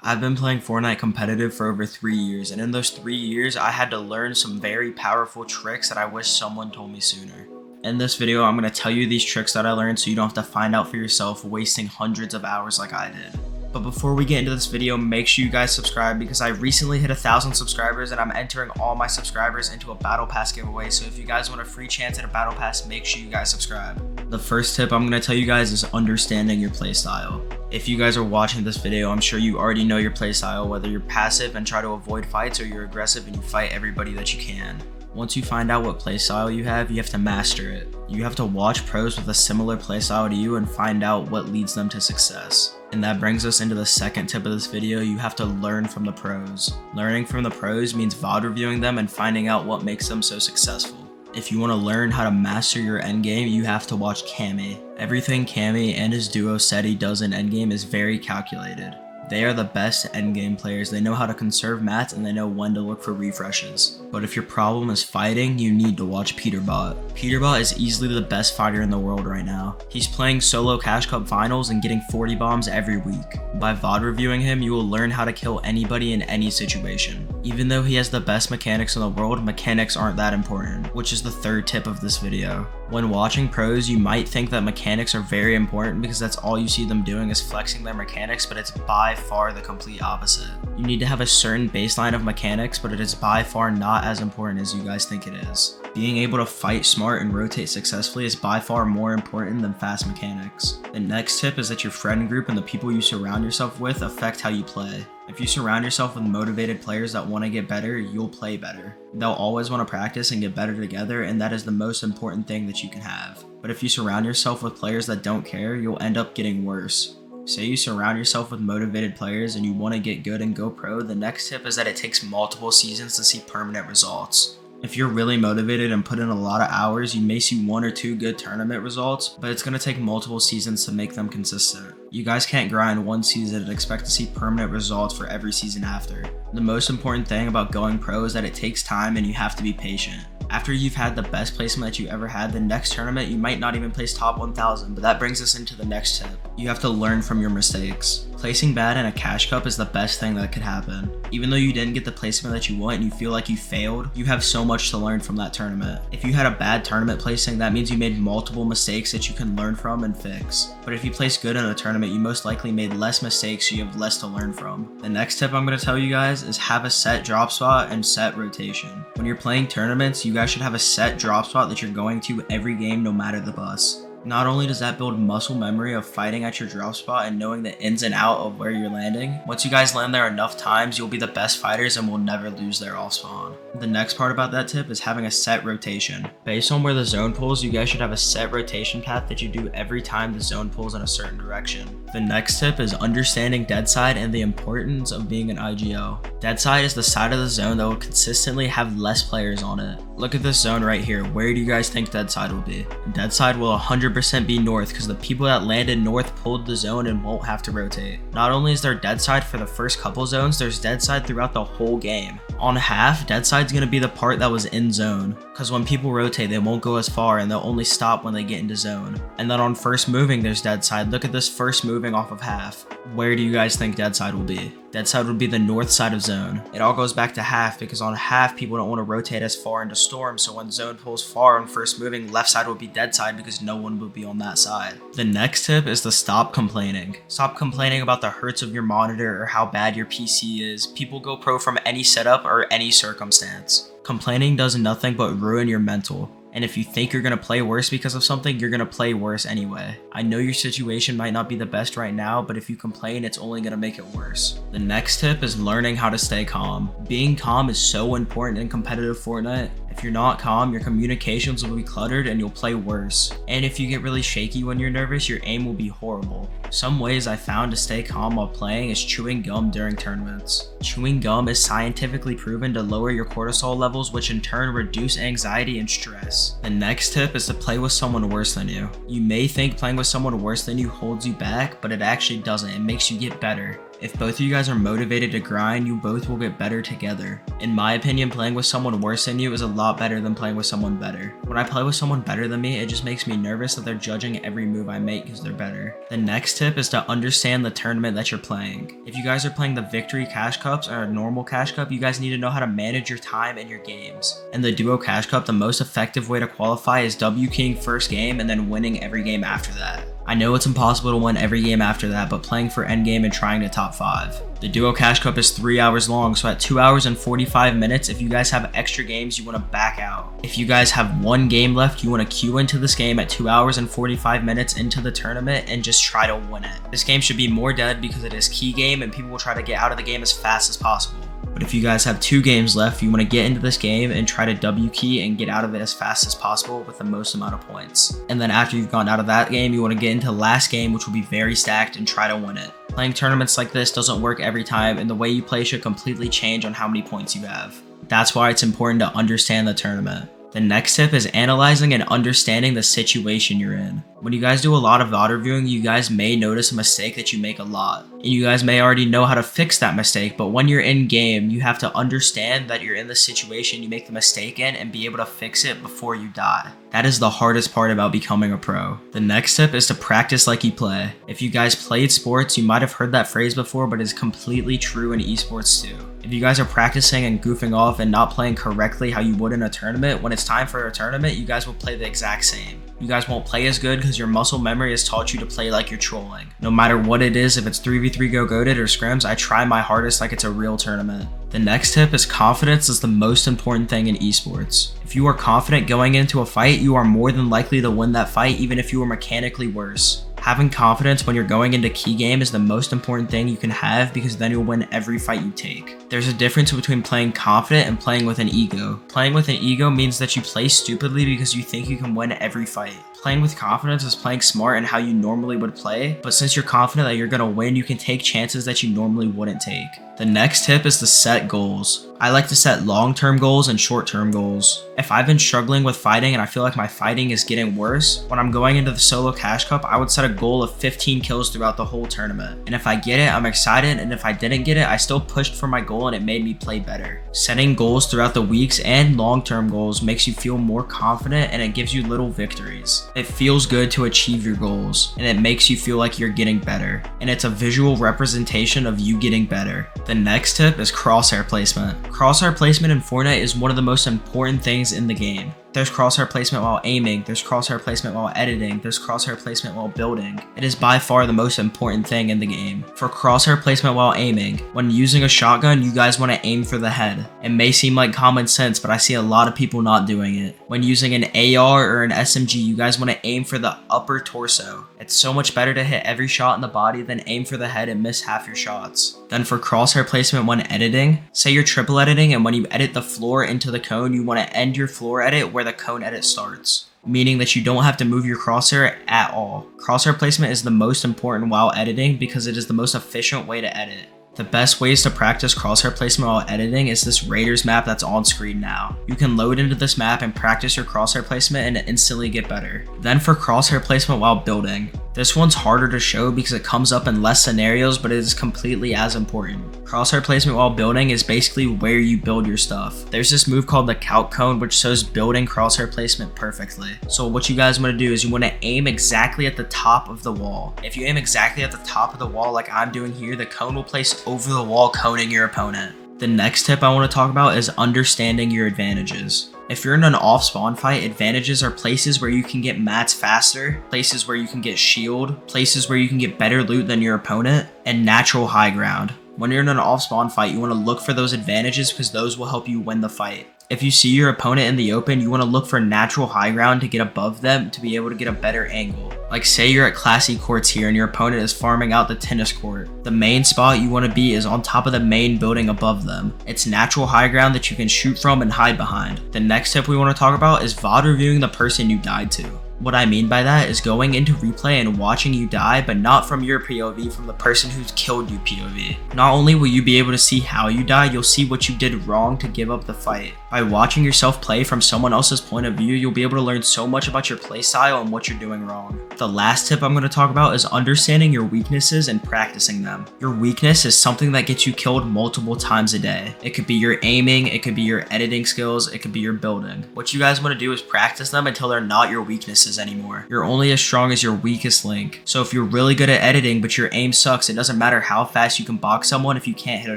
I've been playing Fortnite competitive for over 3 years, and in those 3 years, I had to learn some very powerful tricks that I wish someone told me sooner. In this video, I'm going to tell you these tricks that I learned so you don't have to find out for yourself, wasting hundreds of hours like I did. But before we get into this video, make sure you guys subscribe because I recently hit 1,000 subscribers and I'm entering all my subscribers into a Battle Pass giveaway. So if you guys want a free chance at a Battle Pass, make sure you guys subscribe. The first tip I'm going to tell you guys is understanding your playstyle. If you guys are watching this video, I'm sure you already know your playstyle, whether you're passive and try to avoid fights or you're aggressive and you fight everybody that you can. Once you find out what playstyle you have to master it. You have to watch pros with a similar playstyle to you and find out what leads them to success. And that brings us into the second tip of this video. You have to learn from the pros. Learning from the pros means VOD reviewing them and finding out what makes them so successful. If you want to learn how to master your endgame, you have to watch Cammy. Everything Cammy and his duo said he does in endgame is very calculated. They are the best endgame players. They know how to conserve mats and they know when to look for refreshes. But if your problem is fighting, you need to watch Peterbot. Peterbot is easily the best fighter in the world right now. He's playing solo Cash Cup finals and getting 40 bombs every week. By VOD reviewing him, you will learn how to kill anybody in any situation. Even though he has the best mechanics in the world, mechanics aren't that important, which is the third tip of this video. When watching pros, you might think that mechanics are very important because that's all you see them doing is flexing their mechanics, but it's by far the complete opposite. You need to have a certain baseline of mechanics, but it is by far not as important as you guys think it is. Being able to fight smart and rotate successfully is by far more important than fast mechanics. The next tip is that your friend group and the people you surround yourself with affect how you play. If you surround yourself with motivated players that want to get better, you'll play better. They'll always want to practice and get better together, and that is the most important thing that you can have. But if you surround yourself with players that don't care, you'll end up getting worse. Say you surround yourself with motivated players and you want to get good and go pro, the next tip is that it takes multiple seasons to see permanent results. If you're really motivated and put in a lot of hours, you may see 1 or 2 good tournament results, but it's going to take multiple seasons to make them consistent. You guys can't grind one season and expect to see permanent results for every season after. The most important thing about going pro is that it takes time and you have to be patient. After you've had the best placement that you ever had, the next tournament you might not even place top 1000, but that brings us into the next tip. You have to learn from your mistakes. Placing bad in a Cash Cup is the best thing that could happen. Even though you didn't get the placement that you want and you feel like you failed, you have so much to learn from that tournament. If you had a bad tournament placing, that means you made multiple mistakes that you can learn from and fix. But if you place good in a tournament, you most likely made less mistakes, so you have less to learn from. The next tip I'm going to tell you guys is have a set drop spot and set rotation. When you're playing tournaments, you guys should have a set drop spot that you're going to every game no matter the bus. Not only does that build muscle memory of fighting at your drop spot and knowing the ins and out of where you're landing, once you guys land there enough times, you'll be the best fighters and will never lose their off spawn. The next part about that tip is having a set rotation. Based on where the zone pulls, you guys should have a set rotation path that you do every time the zone pulls in a certain direction. The next tip is understanding dead side and the importance of being an IGL. Dead side is the side of the zone that will consistently have less players on it. Look at this zone right here. Where do you guys think dead side will be? Dead side will 100% be north because the people that landed north pulled the zone and won't have to rotate. Not only is there dead side for the first couple zones, there's dead side throughout the whole game. On half, dead side's going to be the part that was in zone, because when people rotate they won't go as far and they'll only stop when they get into zone. And then on first moving there's dead side. Look at this first moving off of half. Where do you guys think dead side will be? Dead side would be the north side of zone. It all goes back to half because on half people don't want to rotate as far into storm, so when zone pulls far on first moving, left side will be dead side because no one will be on that side. The next tip is to stop complaining. Stop complaining about the hertz of your monitor or how bad your PC is. People go pro from any setup or any circumstance. Complaining does nothing but ruin your mental. And if you think you're going to play worse because of something, you're going to play worse anyway. I know your situation might not be the best right now, but if you complain, it's only going to make it worse. The next tip is learning how to stay calm. Being calm is so important in competitive Fortnite. If you're not calm, your communications will be cluttered and you'll play worse. And if you get really shaky when you're nervous, your aim will be horrible. Some ways I found to stay calm while playing is chewing gum during tournaments. Chewing gum is scientifically proven to lower your cortisol levels, which in turn reduce anxiety and stress. The next tip is to play with someone worse than you. You may think playing with someone worse than you holds you back, but it actually doesn't. It makes you get better. If both of you guys are motivated to grind, you both will get better together. In my opinion, playing with someone worse than you is a lot better than playing with someone better. When I play with someone better than me, it just makes me nervous that they're judging every move I make because they're better. The next tip is to understand the tournament that you're playing. If you guys are playing the Victory Cash Cups or a normal Cash Cup, you guys need to know how to manage your time and your games. In the Duo Cash Cup, the most effective way to qualify is W-keying first game and then winning every game after that. I know it's impossible to win every game after that, but playing for endgame and trying to top 5. The Duo Cash Cup is 3 hours long, so at 2 hours and 45 minutes, if you guys have extra games, you want to back out. If you guys have 1 game left, you want to queue into this game at 2 hours and 45 minutes into the tournament and just try to win it. This game should be more dead because it is key game and people will try to get out of the game as fast as possible. But if you guys have 2 games left, you want to get into this game and try to W key and get out of it as fast as possible with the most amount of points. And then after you've gone out of that game, you want to get into the last game, which will be very stacked, and try to win it. Playing tournaments like this doesn't work every time, and the way you play should completely change on how many points you have. That's why it's important to understand the tournament. The next tip is analyzing and understanding the situation you're in. When you guys do a lot of VOD reviewing, you guys may notice a mistake that you make a lot. And you guys may already know how to fix that mistake, but when you're in game, you have to understand that you're in the situation you make the mistake in and be able to fix it before you die. That is the hardest part about becoming a pro. The next tip is to practice like you play. If you guys played sports, you might have heard that phrase before, but it's completely true in esports too. If you guys are practicing and goofing off and not playing correctly how you would in a tournament, when it's time for a tournament, you guys will play the exact same. You guys won't play as good because your muscle memory has taught you to play like you're trolling. No matter what it is, if it's 3v3 go goated or scrims, I try my hardest like it's a real tournament. The next tip is confidence is the most important thing in esports. If you are confident going into a fight, you are more than likely to win that fight even if you are mechanically worse. Having confidence when you're going into key game is the most important thing you can have because then you'll win every fight you take. There's a difference between playing confident and playing with an ego. Playing with an ego means that you play stupidly because you think you can win every fight. Playing with confidence is playing smart and how you normally would play, but since you're confident that you're gonna win, you can take chances that you normally wouldn't take. The next tip is to set goals. I like to set long-term goals and short-term goals. If I've been struggling with fighting and I feel like my fighting is getting worse, when I'm going into the solo cash cup, I would set a goal of 15 kills throughout the whole tournament. And if I get it, I'm excited, and if I didn't get it, I still pushed for my goal and it made me play better. Setting goals throughout the weeks and long-term goals makes you feel more confident and it gives you little victories. It feels good to achieve your goals and it makes you feel like you're getting better. And it's a visual representation of you getting better. The next tip is crosshair placement. Crosshair placement in Fortnite is one of the most important things in the game. There's crosshair placement while aiming, there's crosshair placement while editing, there's crosshair placement while building. It is by far the most important thing in the game. For crosshair placement while aiming, when using a shotgun, you guys want to aim for the head. It may seem like common sense, but I see a lot of people not doing it. When using an AR or an SMG, you guys want to aim for the upper torso. It's so much better to hit every shot in the body than aim for the head and miss half your shots. Then for crosshair placement when editing, say you're triple editing and when you edit the floor into the cone, you want to end your floor edit where the cone edit starts, meaning that you don't have to move your crosshair at all. Crosshair placement is the most important while editing because it is the most efficient way to edit. The best ways to practice crosshair placement while editing is this Raiders map that's on screen now. You can load into this map and practice your crosshair placement and instantly get better. Then for crosshair placement while building. This one's harder to show because it comes up in less scenarios, but it is completely as important. Crosshair placement while building is basically where you build your stuff. There's this move called the calc cone which shows building crosshair placement perfectly. So what you guys want to do is you want to aim exactly at the top of the wall. If you aim exactly at the top of the wall like I'm doing here, the cone will place over the wall coning your opponent. The next tip I want to talk about is understanding your advantages. If you're in an off-spawn fight, advantages are places where you can get mats faster, places where you can get shield, places where you can get better loot than your opponent, and natural high ground. When you're in an off-spawn fight, you want to look for those advantages because those will help you win the fight. If you see your opponent in the open, you want to look for natural high ground to get above them to be able to get a better angle. Like say you're at classy courts here and your opponent is farming out the tennis court. The main spot you want to be is on top of the main building above them. It's natural high ground that you can shoot from and hide behind. The next tip we want to talk about is VOD reviewing the person you died to. What I mean by that is going into replay and watching you die, but not from your POV, from the person who's killed you POV. Not only will you be able to see how you die, you'll see what you did wrong to give up the fight. By watching yourself play from someone else's point of view, you'll be able to learn so much about your playstyle and what you're doing wrong. The last tip I'm going to talk about is understanding your weaknesses and practicing them. Your weakness is something that gets you killed multiple times a day. It could be your aiming, it could be your editing skills, it could be your building. What you guys want to do is practice them until they're not your weaknesses anymore. You're only as strong as your weakest link. So if you're really good at editing but your aim sucks, it doesn't matter how fast you can box someone if you can't hit a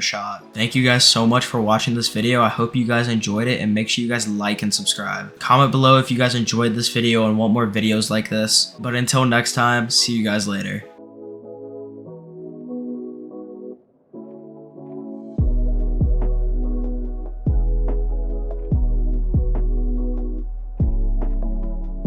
shot. Thank you guys so much for watching this video. I hope you guys enjoyed it, and make sure you guys like and subscribe. Comment below if you guys enjoyed this video and want more videos like this. But until next time, see you guys later.